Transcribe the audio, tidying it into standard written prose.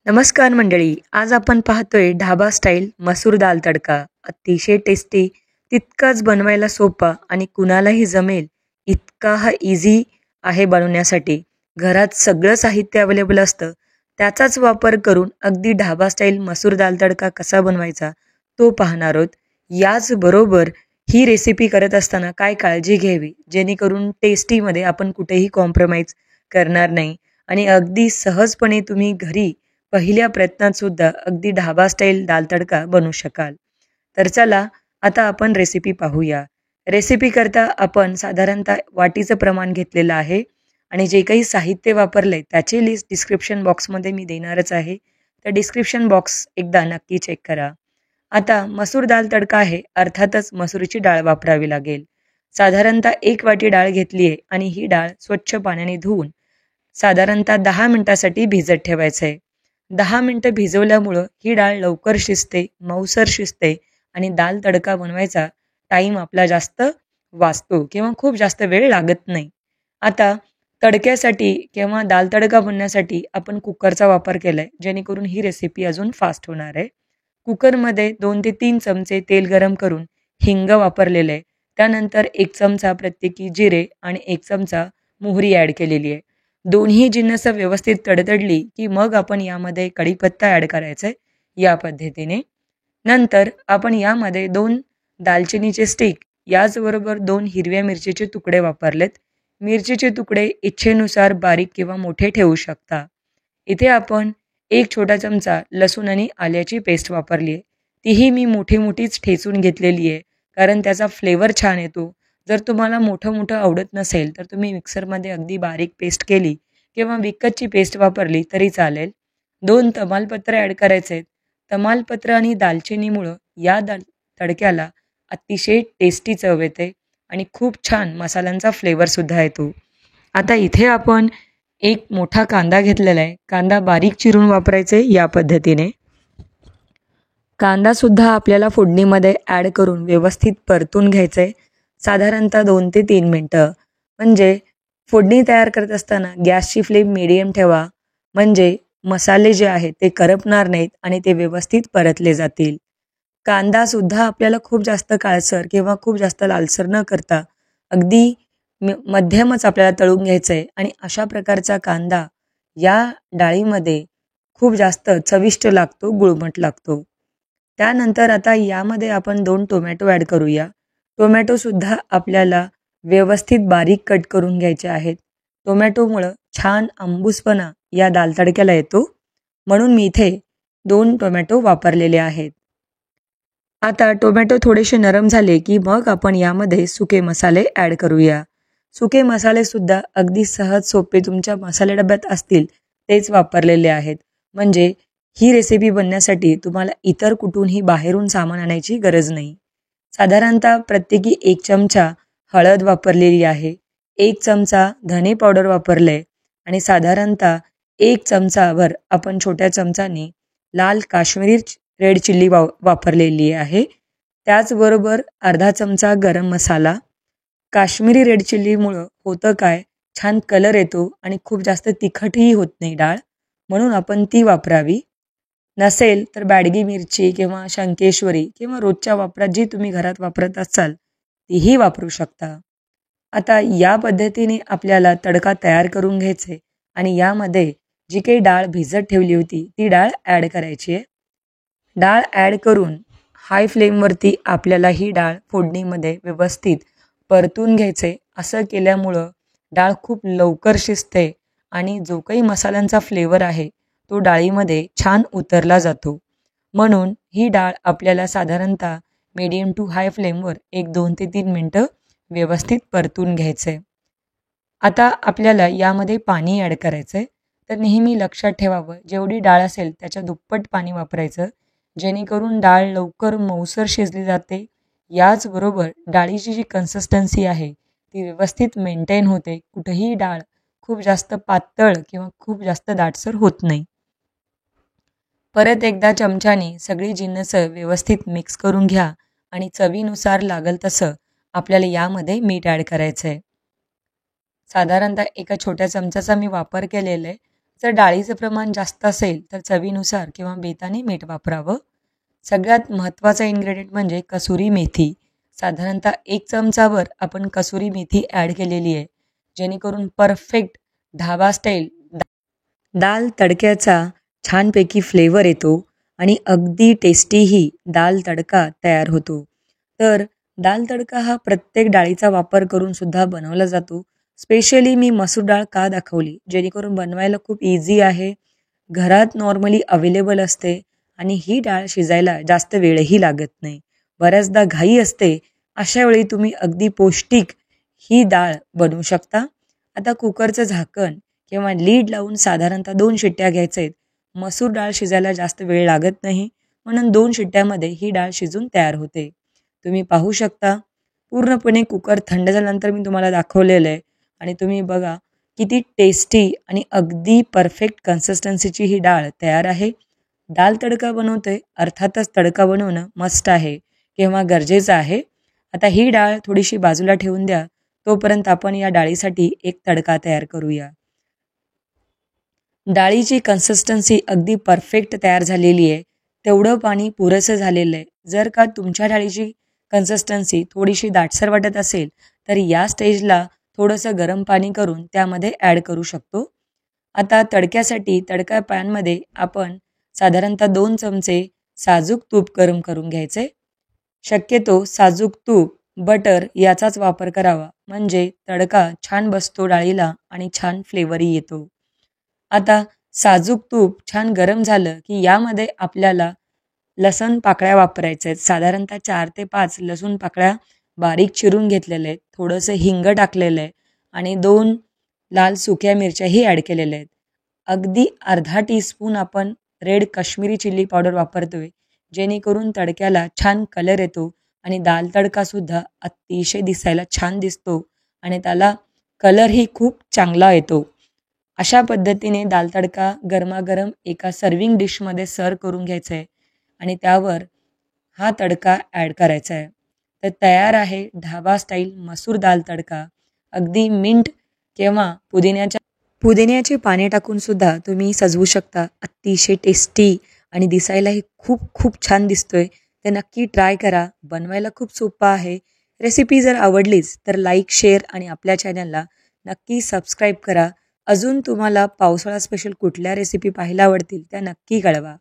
नमस्कार मंडळी, आज आपण पाहतोय ढाबा स्टाईल मसूर दाल तडका. अतिशय टेस्टी, तितकाच बनवायला सोपा आणि कुणालाही जमेल इतका हा इझी आहे बनवण्यासाठी. घरात सगळं साहित्य अवेलेबल असतं, त्याचाच वापर करून अगदी ढाबा स्टाईल मसूर दाल तडका कसा बनवायचा तो पाहणार आहोत. याचबरोबर ही रेसिपी करत असताना काय काळजी घ्यावी जेणेकरून टेस्टीमध्ये आपण कुठेही कॉम्प्रोमाइज करणार नाही आणि अगदी सहजपणे तुम्ही घरी पहिल्या प्रयत्नात सुद्धा अगदी ढाबा स्टाईल दाल तडका बनवू शकाल. तर चला आता आपण रेसिपी पाहूया. रेसिपी करता आपण साधारणतः वाटीचं प्रमाण घेतलेलं आहे आणि जे काही साहित्य वापरले त्याची लिस्ट डिस्क्रिप्शन बॉक्समध्ये मी देणारच आहे. तर डिस्क्रिप्शन बॉक्स एकदा नक्की चेक करा. आता मसूर दाल तडका आहे, अर्थातच मसूरची डाळ वापरावी लागेल. साधारणतः 1 वाटी डाळ घेतली आहे आणि ही डाळ स्वच्छ पाण्याने धुवून साधारणतः 10 मिनिटासाठी भिजत ठेवायचं आहे. 10 मिनिटं भिजवल्यामुळं ही डाळ लवकर शिजते, मऊसर शिजते आणि दाल तडका बनवायचा टाईम आपला जास्त वाचतो किंवा खूप जास्त वेळ लागत नाही. आता तडक्यासाठी किंवा दाल तडका बनवण्यासाठी आपण कुकरचा वापर केला आहे, जेणेकरून ही रेसिपी अजून फास्ट होणार आहे. कुकरमध्ये 2 ते 3 चमचे तेल गरम करून हिंग वापरलेलं आहे. त्यानंतर 1 चमचा प्रत्येकी जिरे आणि 1 चमचा मोहरी ॲड केलेली आहे. दोन्ही जिन्नस व्यवस्थित तडतडली की मग आपण यामध्ये कढीपत्ता ॲड करायचा आहे या पद्धतीने. नंतर आपण यामध्ये 2 दालचिनीचे स्टिक याचबरोबर 2 हिरव्या मिरचीचे तुकडे वापरलेत. मिरचीचे तुकडे इच्छेनुसार बारीक किंवा मोठे ठेवू शकता. इथे आपण 1 छोटा चमचा लसूण आणि आल्याची पेस्ट वापरली आहे. तीही मी मोठीच ठेचून घेतलेली आहे, कारण त्याचा फ्लेवर छान येतो. जर तुम्हाला मोठं आवडत नसेल तर तुम्ही मिक्सरमध्ये अगदी बारीक पेस्ट केली किंवा विकतची पेस्ट वापरली तरी चालेल. 2 तमालपत्र ॲड करायचे आहेत. तमालपत्र आणि दालचिनीमुळं या तडक्याला अतिशय टेस्टी चव येते आणि खूप छान मसाल्यांचा फ्लेवरसुद्धा येतो. आता इथे आपण एक मोठा कांदा घेतलेला आहे. कांदा बारीक चिरून वापरायचे या पद्धतीने. कांदासुद्धा आपल्याला फोडणीमध्ये ॲड करून व्यवस्थित परतून घ्यायचं आहे. साधारणतः 2 ते 3 मिनटं. म्हणजे फोडणी तयार करत असताना गॅसची फ्लेम मीडियम ठेवा, म्हणजे मसाले जे आहेत ते करपणार नाहीत आणि ते व्यवस्थित परतले जातील. कांदासुद्धा आपल्याला खूप जास्त काळसर किंवा खूप जास्त लालसर न करता अगदी मध्यमच आपल्याला तळून घ्यायचं आहे आणि अशा प्रकारचा कांदा या डाळीमध्ये खूप जास्त चविष्ट लागतो, गुळमट लागतो. त्यानंतर आता यामध्ये आपण 2 टोमॅटो ॲड करूया. टोमॅटोसुद्धा आपल्याला व्यवस्थित बारीक कट करून घ्यायचे आहेत. टोमॅटोमुळं छान आंबूसपणा या दाल तडक्याला येतो, म्हणून मी इथे 2 टोमॅटो वापरलेले आहेत. आता टोमॅटो थोडेसे नरम झाले की मग आपण यामध्ये सुके मसाले ॲड करूया. सुके मसालेसुद्धा अगदी सहज सोपे तुमच्या मसाले डब्यात असतील तेच वापरलेले आहेत. म्हणजे ही रेसिपी बनण्यासाठी तुम्हाला इतर कुठूनही बाहेरून सामान आणायची गरज नाही. साधारणतः प्रत्येकी 1 चमचा हळद वापरलेली आहे, 1 चमचा धने पावडर वापरले आणि साधारणतः 1 चमचाभर आपण छोट्या चमचाने लाल काश्मीरी रेड चिल्ली वापरलेली आहे. त्याचबरोबर अर्धा चमचा गरम मसाला. काश्मीरी रेड चिल्लीमुळं होतं काय, छान कलर येतो आणि खूप जास्त तिखटही होत नाही डाळ, म्हणून आपण ती वापरावी. नसेल तर बॅडगी मिरची किंवा शंकेश्वरी किंवा रोजच्या वापरात जी तुम्ही घरात वापरत असाल तीही वापरू शकता. आता या पद्धतीने आपल्याला तडका तयार करून घ्यायचे आणि यामध्ये जी काही डाळ भिजत ठेवली होती ती डाळ ॲड करायची आहे. डाळ ॲड करून हाय फ्लेमवरती आपल्याला ही डाळ फोडणीमध्ये व्यवस्थित परतून घ्यायचे. असं केल्यामुळं डाळ खूप लवकर शिजते आणि जो काही मसाल्यांचा फ्लेवर आहे तो डाळीमध्ये छान उतरला जातो. म्हणून ही डाळ आपल्याला साधारणतः मीडियम टू हाय फ्लेमवर 2 ते 3 मिनटं व्यवस्थित परतून घ्यायचं आहे. आता आपल्याला यामध्ये पाणी ॲड करायचं आहे. तर नेहमी लक्षात ठेवावं, जेवढी डाळ असेल त्याच्या दुप्पट पाणी वापरायचं, जेणेकरून डाळ लवकर मऊसर शिजली जाते. याचबरोबर डाळीची जी कन्सिस्टन्सी आहे ती व्यवस्थित मेंटेन होते. कुठेही डाळ खूप जास्त पातळ किंवा खूप जास्त दाटसर होत नाही. परत एकदा चमच्याने सगळी जिन्नस व्यवस्थित मिक्स करून घ्या आणि चवीनुसार लागल तसं आपल्याला यामध्ये मीठ ॲड करायचं आहे. साधारणतः एका छोट्या चमच्याचा मी वापर केलेला आहे. जर डाळीचं प्रमाण जास्त असेल तर चवीनुसार किंवा बेताने मीठ वापरावं. सगळ्यात महत्त्वाचा इन्ग्रेडियंट म्हणजे कसुरी मेथी. साधारणतः 1 चमचावर आपण कसुरी मेथी ॲड केलेली आहे, जेणेकरून परफेक्ट ढाबा स्टाईल दाल तडक्याचा छानपैकी फ्लेवर येतो आणि अगदी टेस्टीही दाल तडका तयार होतो. तर दाल तडका हा प्रत्येक डाळीचा वापर करून सुद्धा बनवला जातो. स्पेशली मी मसूर डाळ का दाखवली, जेणेकरून बनवायला खूप इझी आहे, घरात नॉर्मली अवेलेबल असते आणि ही डाळ शिजायला जास्त वेळही लागत नाही. बऱ्याचदा घाई असते, अशा वेळी तुम्ही अगदी पौष्टिक ही डाळ बनवू शकता. आता कुकरचं झाकण किंवा लीड लावून साधारणतः 2 शिट्ट्या घ्यायच्या आहेत. मसूर डाळ शिजायला जास्त वेळ लागत नाही, म्हणून 2 शिट्ट्यामध्ये ही डाळ शिजून तयार होते. तुम्ही पाहू शकता पूर्णपणे कुकर थंड झाल्यानंतर मी तुम्हाला दाखवलेलं आहे आणि तुम्ही बघा किती टेस्टी आणि अगदी परफेक्ट कन्सिस्टन्सीची ही डाळ तयार आहे. दाल तडका बनवतोय, अर्थातच तडका बनवणं मस्ट आहे किंवा गरजेचं आहे. आता ही डाळ थोडीशी बाजूला ठेवून द्या, तोपर्यंत आपण या डाळीसाठी एक तडका तयार करूया. डाळीची कन्सिस्टन्सी अगदी परफेक्ट तयार झालेली आहे, तेवढं पाणी पुरेसं झालेलं आहे. जर का तुमच्या डाळीची कन्सिस्टन्सी थोडीशी दाटसर वाटत असेल तर या स्टेजला थोडंसं गरम पाणी करून त्यामध्ये ॲड करू शकतो. आता तडक्यासाठी तडका पॅनमध्ये आपण साधारणतः 2 चमचे साजूक तूप गरम करून घ्यायचे. शक्यतो साजूक तूप, बटर याचाच वापर करावा, म्हणजे तडका छान बसतो डाळीला आणि छान फ्लेवरही येतो. आता साजूक तूप छान गरम झालं की यामध्ये आपल्याला लसूण पाकळ्या वापरायच्या आहेत. साधारणतः 4 ते 5 लसूण पाकळ्या बारीक चिरून घेतलेल्या आहेत. थोडंसं हिंग टाकलेलं आहे आणि 2 लाल सुक्या मिरच्याही ॲड केलेल्या आहेत. अगदी अर्धा टीस्पून आपण रेड काश्मीरी चिल्ली पावडर वापरतोय, जेणेकरून तडक्याला छान कलर येतो आणि दाल तडकासुद्धा अतिशय दिसायला छान दिसतो आणि त्याला कलरही खूप चांगला येतो. अशा पद्धतीने दाल तडका गरमागरम एका सर्विंग डिशमध्ये सर्व करून घ्यायचं आहे आणि त्यावर हा तडका ॲड करायचा आहे. तर तयार आहे ढाबा स्टाईल मसूर दाल तडका. अगदी मिंट किंवा पुदिन्याचे पाने टाकून सुद्धा तुम्ही सजवू शकता. अतिशय टेस्टी आणि दिसायलाही खूप खूप छान दिसतोय. ते नक्की ट्राय करा. बनवायला खूप सोपं आहे. रेसिपी जर आवडलीच तर लाईक, शेअर आणि आपल्या चॅनलला नक्की सबस्क्राईब करा. अजून तुम्हाला पावसाळा स्पेशल कुठल्या रेसिपी पाहायला आवडतील त्या नक्की कळवा.